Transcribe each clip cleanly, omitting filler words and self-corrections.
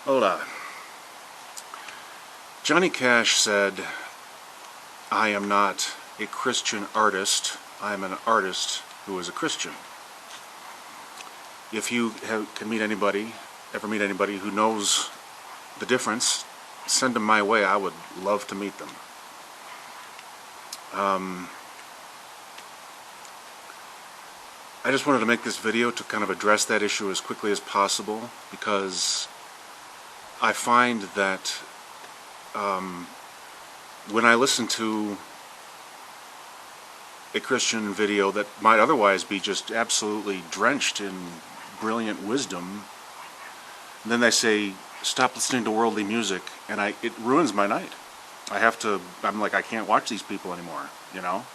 Hola. Johnny Cash said, "I am not a Christian artist. I am an artist who is a Christian." If you can meet anybody, ever meet anybody who knows the difference, send them my way. I would love to meet them. I just wanted to make this video to kind of address that issue as quickly as possible, because I find that when I listen to a Christian video that might otherwise be just absolutely drenched in brilliant wisdom, and then they say, "Stop listening to worldly music," and it ruins my night. I'm like, I can't watch these people anymore, you know?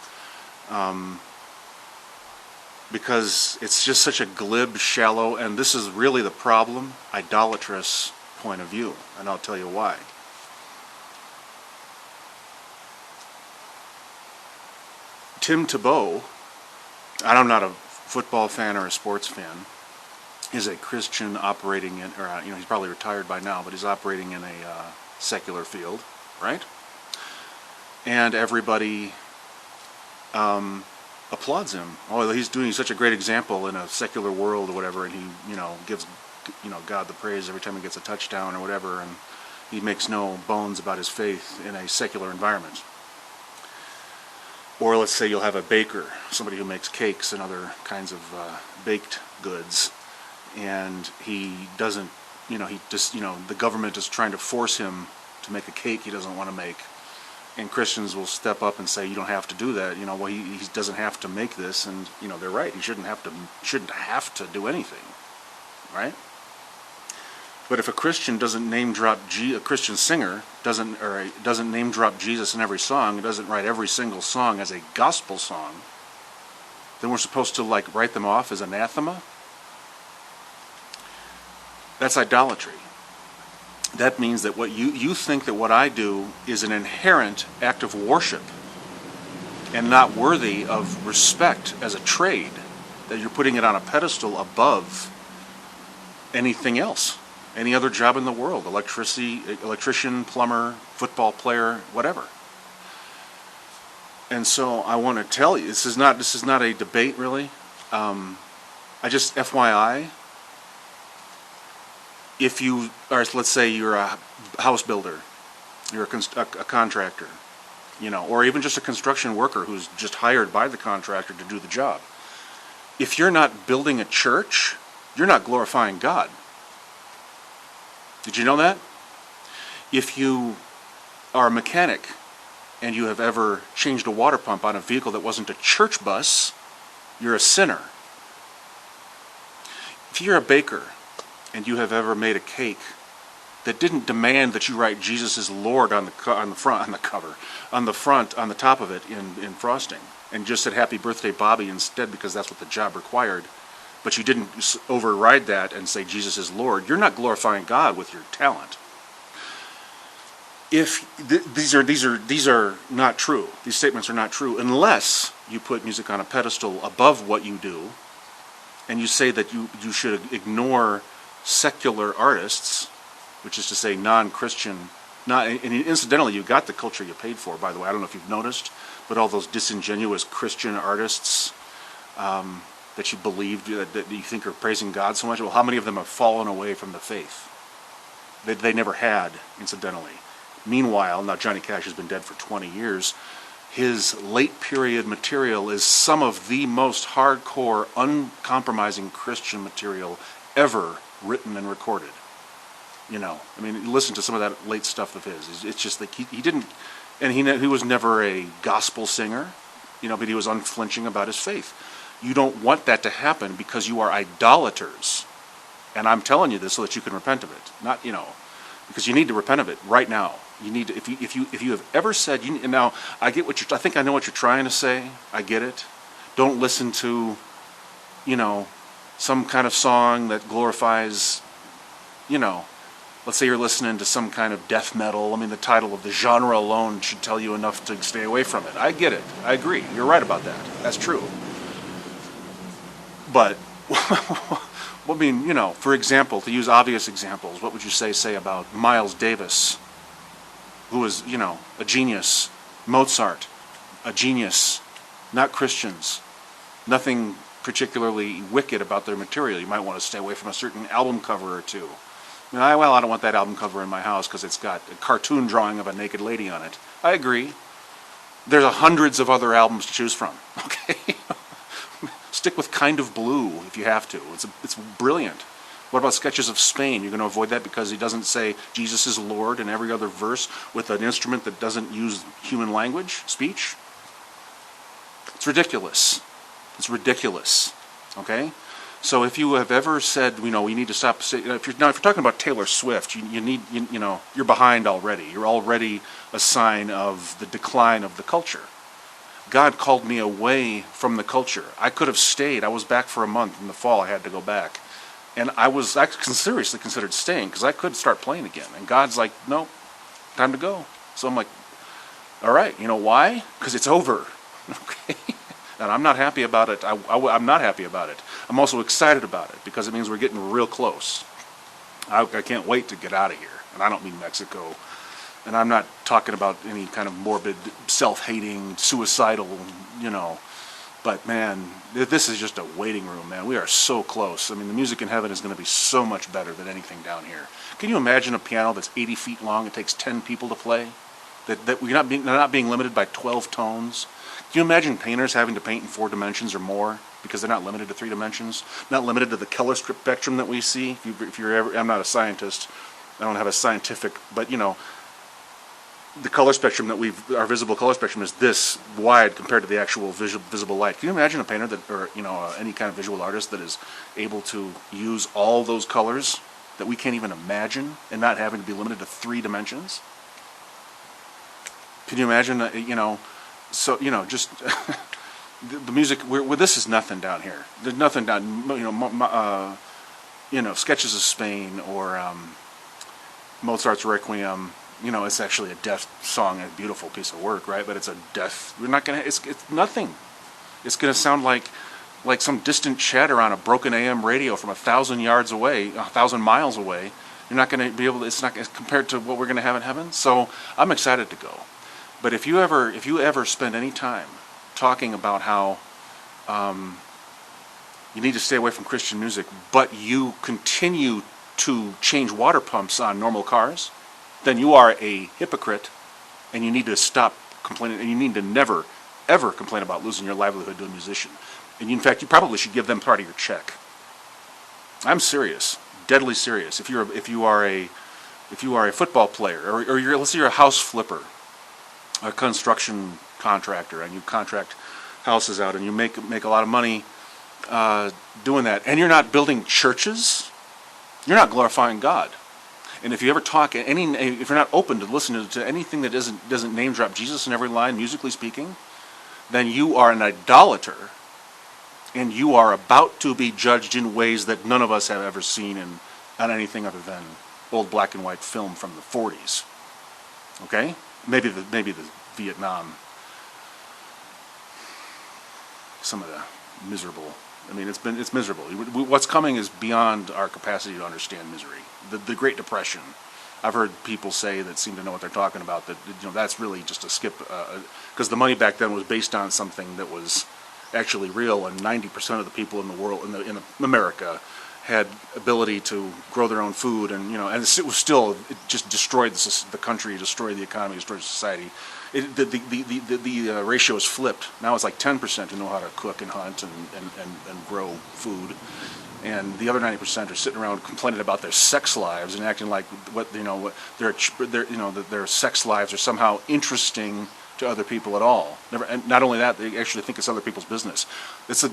Because it's just such a glib, shallow, and this is really the problem, idolatrous point of view, and I'll tell you why. Tim Tebow, and I'm not a football fan or a sports fan, is a Christian operating in, or he's probably retired by now, but he's operating in a secular field, right? And everybody applauds him. Oh, he's doing such a great example in a secular world or whatever, and he, gives, God the praise every time he gets a touchdown or whatever, and he makes no bones about his faith in a secular environment. Or let's say you'll have a baker, somebody who makes cakes and other kinds of baked goods, and he doesn't, the government is trying to force him to make a cake he doesn't want to make. And Christians will step up and say, "You don't have to do that. Well, he doesn't have to make this," and they're right. He shouldn't have to do anything, right? But if a Christian doesn't name drop a Christian singer doesn't name drop Jesus in every song, doesn't write every single song as a gospel song, then we're supposed to write them off as anathema. That's idolatry. That means that what you think that what I do is an inherent act of worship and not worthy of respect as a trade, that you're putting it on a pedestal above anything else, any other job in the world, electrician, plumber, football player, whatever. And so I want to tell you, this is not a debate really. I just FYI. If you are, let's say you're a house builder, you're a contractor, or even just a construction worker who's just hired by the contractor to do the job. If you're not building a church, you're not glorifying God. Did you know that? If you are a mechanic and you have ever changed a water pump on a vehicle that wasn't a church bus, you're a sinner. If you're a baker and you have ever made a cake that didn't demand that you write Jesus is Lord on the top of it in frosting, and just said "Happy Birthday, Bobby" instead because that's what the job required, but you didn't override that and say Jesus is Lord, you're not glorifying God with your talent. If these are not true, these statements are not true unless you put music on a pedestal above what you do, and you say that you should ignore secular artists, which is to say non-Christian, and incidentally you got the culture you paid for, by the way. I don't know if you've noticed, but all those disingenuous Christian artists that you believed, that you think are praising God so much, well, how many of them have fallen away from the faith? They never had, incidentally. Meanwhile, now Johnny Cash has been dead for 20 years, his late period material is some of the most hardcore, uncompromising Christian material ever written and recorded. Listen to some of that late stuff of his. It's just like he didn't, and he was never a gospel singer, but he was unflinching about his faith. You don't want that to happen because you are idolaters, and I'm telling you this so that you can repent of it. Not because you need to repent of it right now. You need to, if you have ever said, and now I get I think I know what you're trying to say. I get it. Don't listen to, some kind of song that glorifies, let's say you're listening to some kind of death metal. The title of the genre alone should tell you enough to stay away from it. I get it. I agree. You're right about that. That's true. But Well, I mean, for example, to use obvious examples, what would you say about Miles Davis, who was, a genius, Mozart, a genius, not Christians, nothing particularly wicked about their material. You might want to stay away from a certain album cover or two. I don't want that album cover in my house because it's got a cartoon drawing of a naked lady on it. I agree. There's hundreds of other albums to choose from. Okay, stick with Kind of Blue if you have to. It's brilliant. What about Sketches of Spain? You're going to avoid that because he doesn't say Jesus is Lord in every other verse with an instrument that doesn't use human language, speech? It's ridiculous. It's ridiculous. Okay? So if you have ever said, we need to stop. If you're talking about Taylor Swift, you're behind already. You're already a sign of the decline of the culture. God called me away from the culture. I could have stayed. I was back for a month in the fall. I had to go back, and I seriously considered staying because I could start playing again. And God's like, no, time to go. So I'm like, all right. You know why? Because it's over. Okay. And I'm not happy about it. I'm not happy about it. I'm also excited about it because it means we're getting real close. I can't wait to get out of here. And I don't mean Mexico. And I'm not talking about any kind of morbid, self-hating, suicidal, But, man, this is just a waiting room, man. We are so close. I mean, the music in heaven is going to be so much better than anything down here. Can you imagine a piano that's 80 feet long? It takes 10 people to play? That we're not being limited by 12 tones? Can you imagine painters having to paint in 4 dimensions or more because they're not limited to 3 dimensions? Not limited to the color spectrum that we see. If you're ever, I'm not a scientist. I don't have a scientific, but the color spectrum our visible color spectrum is this wide compared to the actual visible light. Can you imagine a painter or any kind of visual artist that is able to use all those colors that we can't even imagine and not having to be limited to 3 dimensions? Can you imagine, So just the music. This is nothing down here. There's nothing down. Sketches of Spain or Mozart's Requiem. It's actually a death song, a beautiful piece of work, right? But it's a death. We're not gonna. It's nothing. It's gonna sound like some distant chatter on a broken AM radio from 1,000 yards away, 1,000 miles away. You're not gonna be able to. It's not compared to what we're gonna have in heaven. So I'm excited to go. But if you ever spend any time talking about how you need to stay away from Christian music, but you continue to change water pumps on normal cars, then you are a hypocrite, and you need to stop complaining, and you need to never, ever complain about losing your livelihood to a musician. And in fact, you probably should give them part of your check. I'm serious, deadly serious. If you are a football player, or let's say you're a house flipper, a construction contractor, and you contract houses out, and you make a lot of money doing that, and you're not building churches, you're not glorifying God. And if you ever if you're not open to listening to anything that doesn't name drop Jesus in every line, musically speaking, then you are an idolater, and you are about to be judged in ways that none of us have ever seen on anything other than old black and white film from the 40s. Okay? Maybe the Vietnam, some of the miserable. I mean, it's miserable. What's coming is beyond our capacity to understand misery. The Great Depression. I've heard people say that seem to know what they're talking about. That that's really just a skip, because the money back then was based on something that was actually real, and 90% of the people in the world, in America, had ability to grow their own food, and and it was still, it just destroyed the country, destroyed the economy, destroyed society. The ratio is flipped. Now it's like 10% who know how to cook and hunt and grow food, and the other 90% are sitting around complaining about their sex lives and acting like their sex lives are somehow interesting to other people at all. Never, and not only that, they actually think it's other people's business. It's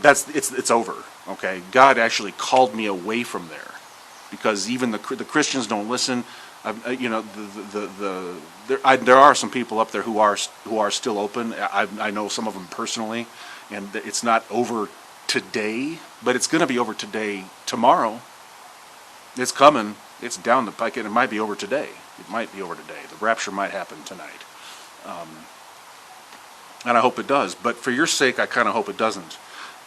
over. Okay, God actually called me away from there, because even the Christians don't listen. There are some people up there who are still open. I know some of them personally, and it's not over today, but it's going to be over tomorrow. It's coming. It's down the pike, and it might be over today. It might be over today. The rapture might happen tonight. And I hope it does. But for your sake, I kind of hope it doesn't.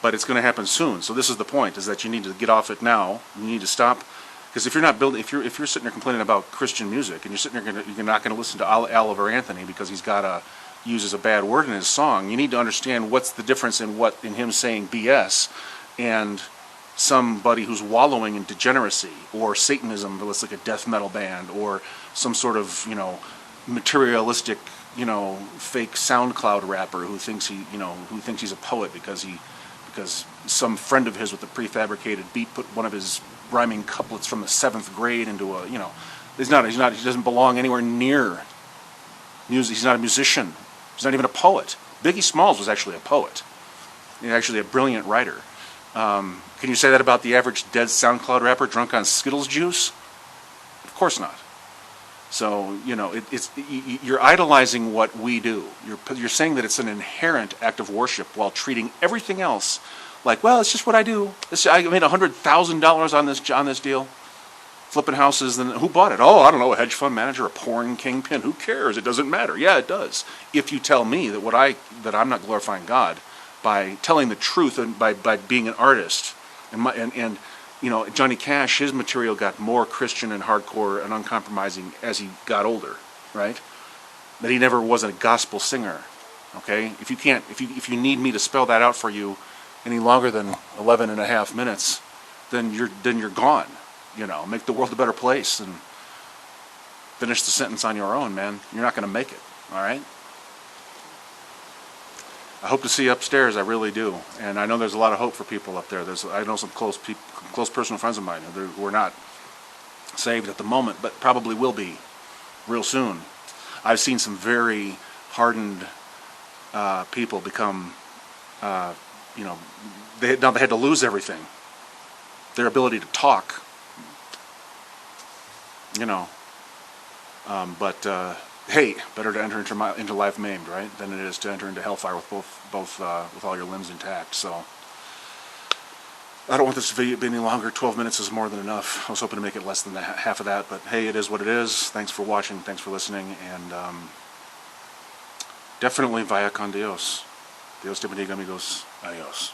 but it's going to happen soon. So this is the point: is that you need to get off it now. You need to stop, because if you're not building, if you're sitting there complaining about Christian music and you're sitting there, you're not going to listen to Oliver Anthony because he's got uses a bad word in his song. You need to understand what's the difference in him saying BS and somebody who's wallowing in degeneracy, or Satanism, but it's like a death metal band, or some sort of materialistic fake SoundCloud rapper who thinks he's a poet because some friend of his with a prefabricated beat put one of his rhyming couplets from the 7th grade into a he doesn't belong anywhere near music. He's not a musician. He's not even a poet. Biggie Smalls was actually a poet. He's actually a brilliant writer. Can you say that about the average dead SoundCloud rapper drunk on Skittles juice? Of course not. So you're idolizing what we do. You're saying that it's an inherent act of worship while treating everything else like, well, it's just what I do. I made $100,000 on this deal, flipping houses. Then who bought it? Oh, I don't know, a hedge fund manager, a porn kingpin. Who cares? It doesn't matter. Yeah, it does. If you tell me that I'm not glorifying God by telling the truth and by being an artist, and Johnny Cash, his material got more Christian and hardcore and uncompromising as he got older, right? That he never was a gospel singer. Okay, if you need me to spell that out for you any longer than 11 and a half minutes, then you're gone. Make the world a better place and finish the sentence on your own, man. You're not going to make it. All right. I hope to see you upstairs. I really do, and I know there's a lot of hope for people up there. I know some close personal friends of mine who are not saved at the moment, but probably will be real soon. I've seen some very hardened people become, they had to lose everything, their ability to talk, but. Hey, better to enter into life maimed, right, than it is to enter into hellfire with with all your limbs intact. So I don't want this video to be any longer. 12 minutes is more than enough. I was hoping to make it less than half of that, but hey, it is what it is. Thanks for watching. Thanks for listening, and definitely vaya con Dios. Dios te bendiga, amigos. Adios.